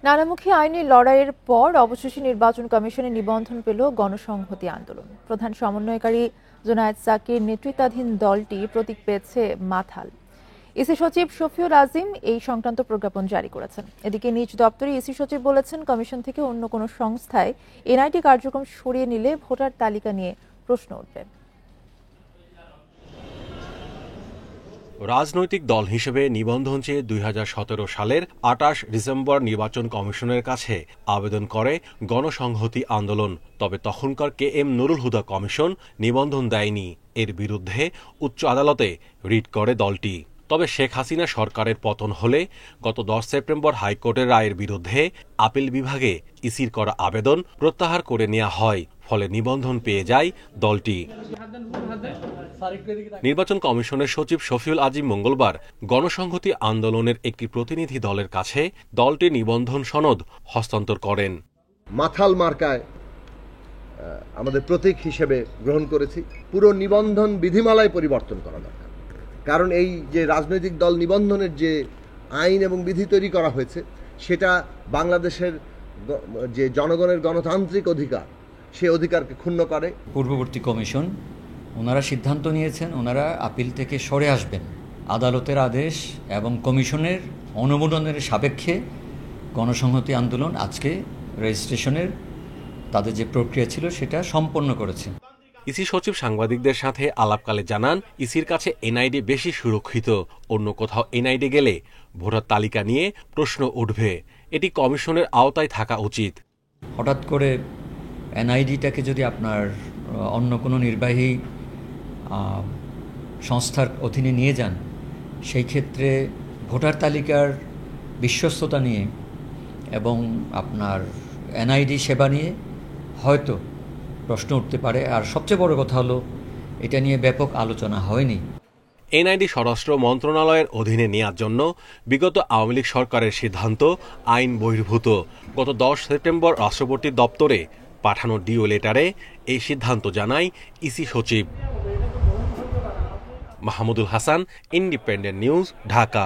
নানামুখী আইনি লড়াইয়ের পর অবশেষে নির্বাচন কমিশনে নিবন্ধন পেল গণসংহতি আন্দোলন। প্রধান সমন্বয়কারী জোনায়েদ সাকির নেতৃত্বাধীন দলটি প্রতীক পেয়েছে মাথাল। ইসি সচিব শফিউল আজিম এই সংক্রান্ত প্রজ্ঞাপন জারি করেছেন। এদিকে নিজ দপ্তরে ইসি সচিব বলেছেন, কমিশন থেকে অন্য কোনো সংস্থায় এনআইডি কার্যক্রম সরিয়ে নিলে ভোটার তালিকা নিয়ে প্রশ্ন উঠবে। রাজনৈতিক দল হিসেবে নিবন্ধন চেয়ে 2017 সালের 28 ডিসেম্বর নির্বাচন কমিশনের কাছে আবেদন করে গণসংহতি আন্দোলন। তবে তখনকার KM নুরুল হুদা কমিশন নিবন্ধন দেয়নি। এর বিরুদ্ধে উচ্চ আদালতে রিট করে দলটি। তবে শেখ হাসিনা সরকারের পতন হলে গত 10 সেপ্টেম্বর হাইকোর্টের রায়ের বিরুদ্ধে আপিল বিভাগে ইসির করা আবেদন প্রত্যাহার করে নেওয়া হয়। ফলে নিবন্ধন পেয়ে যায় দলটি। নির্বাচন কমিশনের সচিব শফিউল আজিম মঙ্গলবার গণসংহতি আন্দোলনের একটি প্রতিনিধি দলের কাছে দলটির নিবন্ধন সনদ হস্তান্তর করেন। মাথাল মার্কায় আমাদের প্রতীক হিসেবে গ্রহণ করেছি। পুরো নিবন্ধন বিধিমালায় পরিবর্তন করা দরকার, কারণ এই যে রাজনৈতিক দল নিবন্ধনের যে আইন এবং বিধি তৈরি করা হয়েছে, সেটা বাংলাদেশের যে জনগণের গণতান্ত্রিক অধিকার, সে অধিকারকে ক্ষুণ্ণ করে। পূর্ববর্তী কমিশন ওনারা সিদ্ধান্ত নিয়েছেন, ওনারা আপিল থেকে সরে আসবেন। আদালতের আদেশ এবং কমিশনের অনুমোদনের সাপেক্ষে গণসংহতি আন্দোলন আজকে রেজিস্ট্রেশনের তাদের যে প্রক্রিয়া ছিল সেটা সম্পন্ন করেছে। ইসি সচিব সাংবাদিকদের সাথে আলাপকালে জানান, ইসির কাছে এনআইডি বেশি সুরক্ষিত। অন্য কোথাও এনআইডি গেলে ভোটার তালিকা নিয়ে প্রশ্ন উঠবে। এটি কমিশনের আওতায় থাকা উচিত। হঠাৎ করে এনআইডিটাকে যদি আপনার অন্য কোনো নির্বাহী সংস্থার অধীনে নিয়ে যান, সেই ক্ষেত্রে ভোটার তালিকার বিশ্বস্ততা নিয়ে এবং আপনার এনআইডি সেবা নিয়ে হয়তো প্রশ্ন উঠতে পারে। আর সবচেয়ে বড় কথা হলো, এটা নিয়ে ব্যাপক আলোচনা হয়নি। এনআইডি স্বরাষ্ট্র মন্ত্রণালয়ের অধীনে নেওয়ার জন্য বিগত আওয়ামী লীগ সরকারের সিদ্ধান্ত আইন বহির্ভূত। গত 10 সেপ্টেম্বর রাষ্ট্রপতির দপ্তরে পাঠানো ডিও লেটারে এই সিদ্ধান্ত জানায় ইসি সচিব। Mahmudul Hasan, independent news, Dhaka.